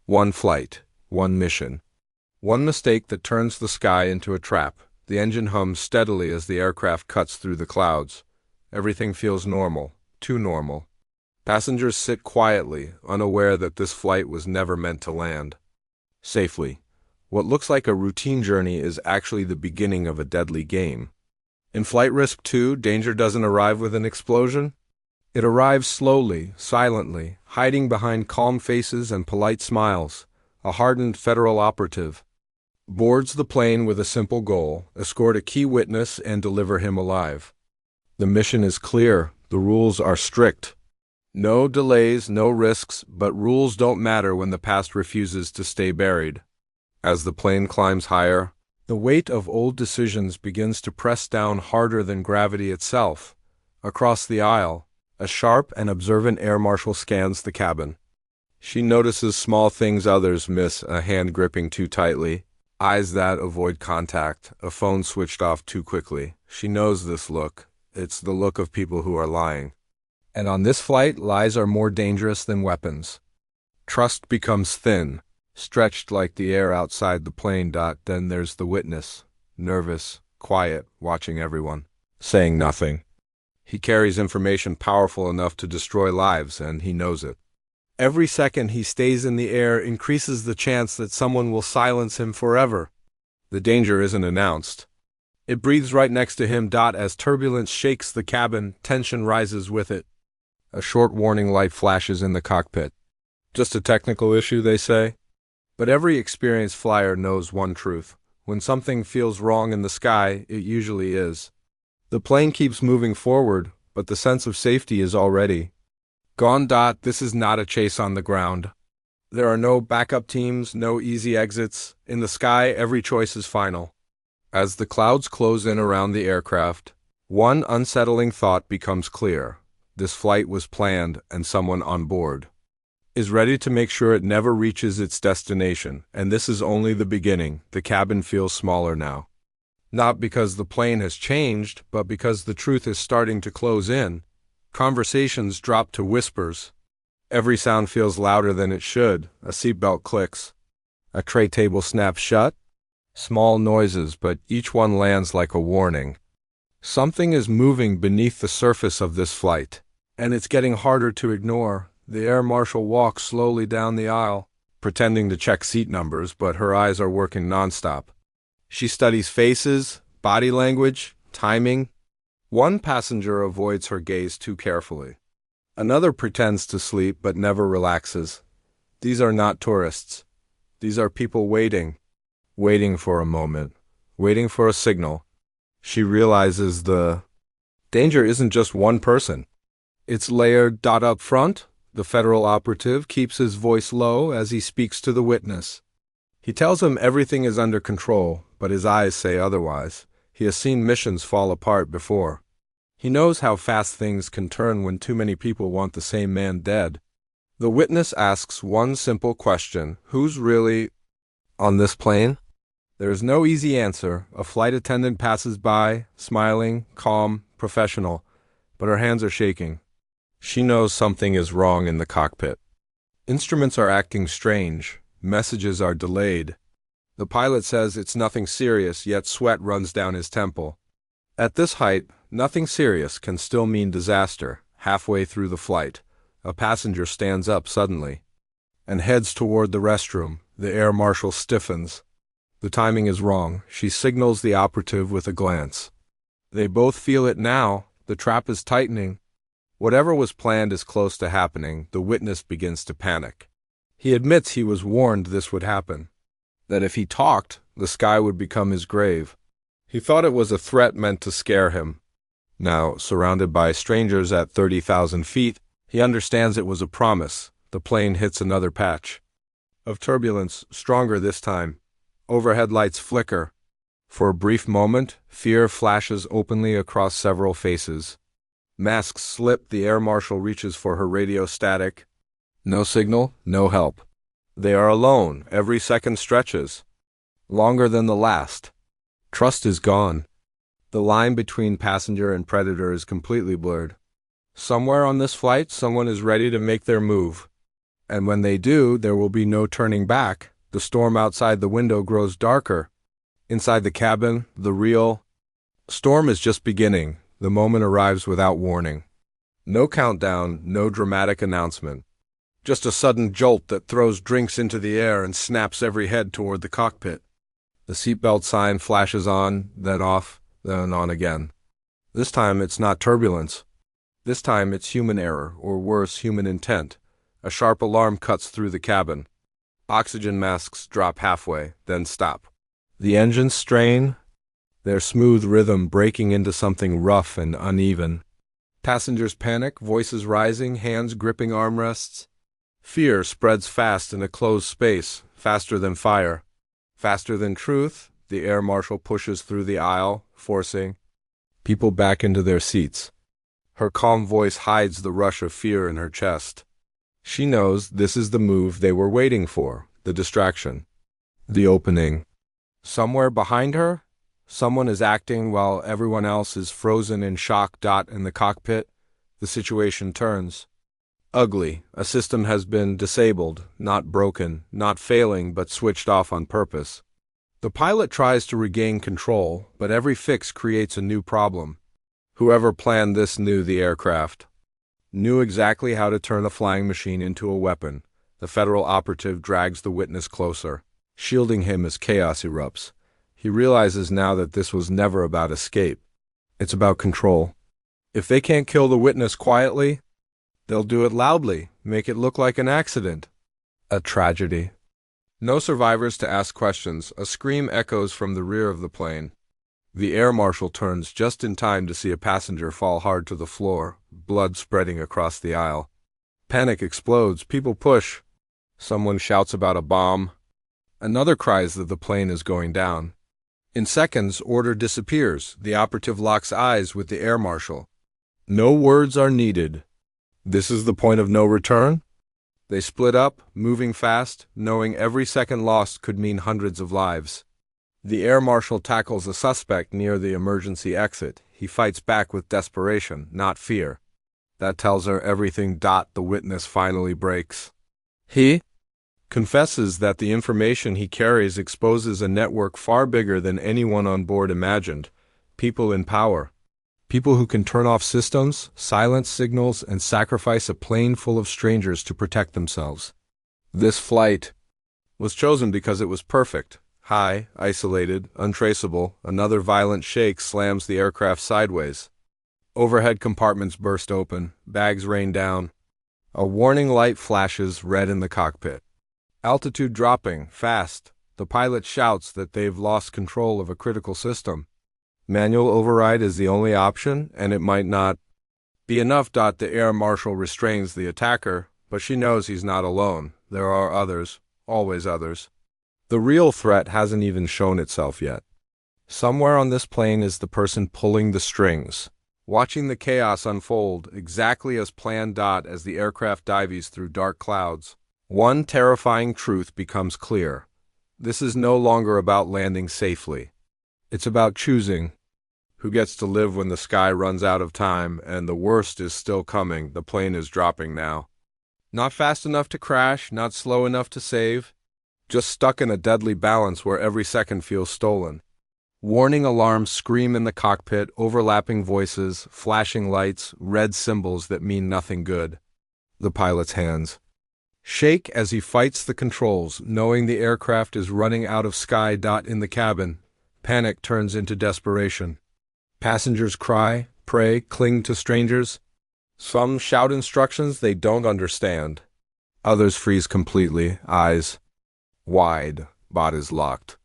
One flight, one mission. One mistake that turns the sky into a trap. The engine hums steadily as the aircraft cuts through the clouds. Everything feels normal, too normal. Passengers sit quietly, unaware that this flight was never meant to land safely. What looks like a routine journey is actually the beginning of a deadly game. In Flight Risk 2, danger doesn't arrive with an explosion. It arrives slowly, silently, hiding behind calm faces and polite smiles. A hardened federal operative boards the plane with a simple goal: escort a key witness and deliver him alive. The mission is clear, the rules are strict. No delays, no risks, but rules don't matter when the past refuses to stay buried. As the plane climbs higher, the weight of old decisions begins to press down harder than gravity itself. Across the aisle, a sharp and observant air marshal scans the cabin. She notices small things others miss: a hand gripping too tightly, eyes that avoid contact, a phone switched off too quickly. She knows this look. It's the look of people who are lying. And on this flight, lies are more dangerous than weapons. Trust becomes thin, stretched like the air outside the plane. Then there's the witness, nervous, quiet, watching everyone, saying nothing. He carries information powerful enough to destroy lives, and he knows it. Every second he stays in the air increases the chance that someone will silence him forever. The danger isn't announced. It breathes right next to him. As turbulence shakes the cabin, tension rises with it. A short warning light flashes in the cockpit. Just a technical issue, they say. But every experienced flyer knows one truth: when something feels wrong in the sky, it usually is. The plane keeps moving forward, but the sense of safety is already gone. This is not a chase on the ground. There are no backup teams, no easy exits. In the sky, every choice is final. As the clouds close in around the aircraft, one unsettling thought becomes clear. This flight was planned, and someone on board is ready to make sure it never reaches its destination. And this is only the beginning. The cabin feels smaller now. Not because the plane has changed, but because the truth is starting to close in. Conversations drop to whispers. Every sound feels louder than it should. A seatbelt clicks. A tray table snaps shut. Small noises, but each one lands like a warning. Something is moving beneath the surface of this flight, and it's getting harder to ignore. The air marshal walks slowly down the aisle, pretending to check seat numbers, but her eyes are working nonstop. She studies faces, body language, timing. One passenger avoids her gaze too carefully. Another pretends to sleep but never relaxes. These are not tourists. These are people waiting for a moment, waiting for a signal. She realizes the danger isn't just one person. It's layered. Up front, the federal operative keeps his voice low as he speaks to the witness. He tells him everything is under control, but his eyes say otherwise. He has seen missions fall apart before. He knows how fast things can turn when too many people want the same man dead. The witness asks one simple question: who's really on this plane? There is no easy answer. A flight attendant passes by, smiling, calm, professional, but her hands are shaking. She knows something is wrong in the cockpit. Instruments are acting strange. Messages are delayed. The pilot says it's nothing serious, yet sweat runs down his temple. At this height, nothing serious can still mean disaster. Halfway through the flight, a passenger stands up suddenly and heads toward the restroom. The air marshal stiffens. The timing is wrong. She signals the operative with a glance. They both feel it now. The trap is tightening. Whatever was planned is close to happening. The witness begins to panic. He admits he was warned this would happen, that if he talked, the sky would become his grave. He thought it was a threat meant to scare him. Now, surrounded by strangers at 30,000 feet, he understands it was a promise. The plane hits another patch of turbulence, stronger this time. Overhead lights flicker. For a brief moment, fear flashes openly across several faces. Masks slip. The air marshal reaches for her radio static. No signal, no help. They are alone. Every second stretches longer than the last. Trust is gone. The line between passenger and predator is completely blurred. Somewhere on this flight, someone is ready to make their move. And when they do, there will be no turning back. The storm outside the window grows darker. Inside the cabin, the real storm is just beginning. The moment arrives without warning. No countdown, no dramatic announcement. Just a sudden jolt that throws drinks into the air and snaps every head toward the cockpit. The seatbelt sign flashes on, then off, then on again. This time it's not turbulence. This time it's human error, or worse, human intent. A sharp alarm cuts through the cabin. Oxygen masks drop halfway, then stop. The engines strain, their smooth rhythm breaking into something rough and uneven. Passengers panic, voices rising, hands gripping armrests. Fear spreads fast in a closed space, faster than fire. Faster than truth, the air marshal pushes through the aisle, forcing people back into their seats. Her calm voice hides the rush of fear in her chest. She knows this is the move they were waiting for, the distraction, the opening. Somewhere behind her, someone is acting while everyone else is frozen in shock. In the cockpit, the situation turns. Ugly. A system has been disabled, not broken, not failing, but switched off on purpose. The pilot tries to regain control, but every fix creates a new problem. Whoever planned this knew the aircraft. Knew exactly how to turn a flying machine into a weapon. The federal operative drags the witness closer, shielding him as chaos erupts. He realizes now that this was never about escape. It's about control. If they can't kill the witness quietly, they'll do it loudly, make it look like an accident. A tragedy. No survivors to ask questions. A scream echoes from the rear of the plane. The air marshal turns just in time to see a passenger fall hard to the floor, blood spreading across the aisle. Panic explodes. People push. Someone shouts about a bomb. Another cries that the plane is going down. In seconds, order disappears. The operative locks eyes with the air marshal. No words are needed. This is the point of no return? They split up, moving fast, knowing every second lost could mean hundreds of lives. The air marshal tackles a suspect near the emergency exit. He fights back with desperation, not fear. That tells her everything. The witness finally breaks. He confesses that the information he carries exposes a network far bigger than anyone on board imagined. People in power. People who can turn off systems, silence signals, and sacrifice a plane full of strangers to protect themselves. This flight was chosen because it was perfect. High, isolated, untraceable. Another violent shake slams the aircraft sideways. Overhead compartments burst open. Bags rain down. A warning light flashes red in the cockpit. Altitude dropping, fast. The pilot shouts that they've lost control of a critical system. Manual override is the only option, and it might not be enough. The air marshal restrains the attacker, but she knows he's not alone. There are others, always others. The real threat hasn't even shown itself yet. Somewhere on this plane is the person pulling the strings, watching the chaos unfold exactly as planned. As the aircraft dives through dark clouds, one terrifying truth becomes clear. This is no longer about landing safely. It's about choosing who gets to live when the sky runs out of time, and the worst is still coming. The plane is dropping now. Not fast enough to crash, not slow enough to save. Just stuck in a deadly balance where every second feels stolen. Warning alarms scream in the cockpit, overlapping voices, flashing lights, red symbols that mean nothing good. The pilot's hands shake as he fights the controls, knowing the aircraft is running out of sky. In the cabin, panic turns into desperation. Passengers cry, pray, cling to strangers. Some shout instructions they don't understand. Others freeze completely, eyes wide, bodies locked.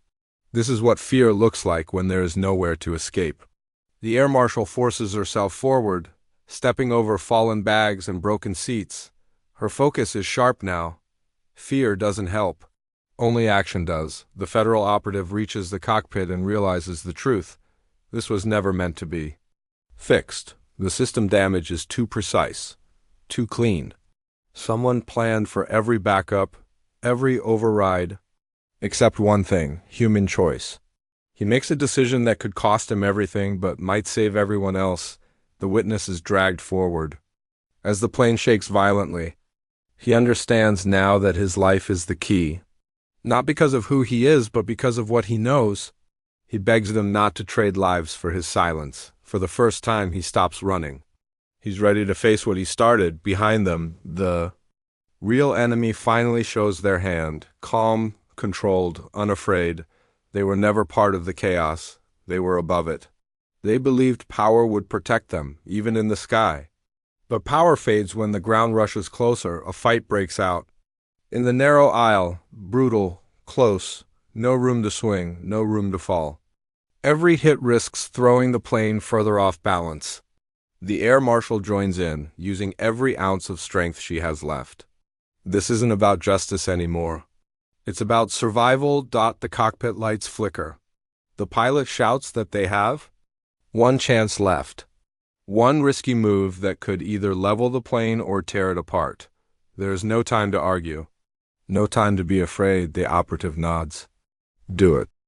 This is what fear looks like when there is nowhere to escape. The air marshal forces herself forward, stepping over fallen bags and broken seats. Her focus is sharp now. Fear doesn't help. Only action does. The federal operative reaches the cockpit and realizes the truth. This was never meant to be fixed. The system damage is too precise, too clean. Someone planned for every backup, every override, except one thing: human choice. He makes a decision that could cost him everything but might save everyone else. The witness is dragged forward. As the plane shakes violently, He understands now that his life is the key. Not because of who he is, but because of what he knows. He begs them not to trade lives for his silence. For the first time, he stops running. He's ready to face what he started. Behind them, the real enemy finally shows their hand. Calm, controlled, unafraid. They were never part of the chaos. They were above it. They believed power would protect them, even in the sky. But power fades when the ground rushes closer. A fight breaks out. In the narrow aisle, brutal, close, no room to swing, no room to fall. Every hit risks throwing the plane further off balance. The air marshal joins in, using every ounce of strength she has left. This isn't about justice anymore. It's about survival. The cockpit lights flicker. The pilot shouts that they have one chance left. One risky move that could either level the plane or tear it apart. There is no time to argue. No time to be afraid. The operative nods. Do it.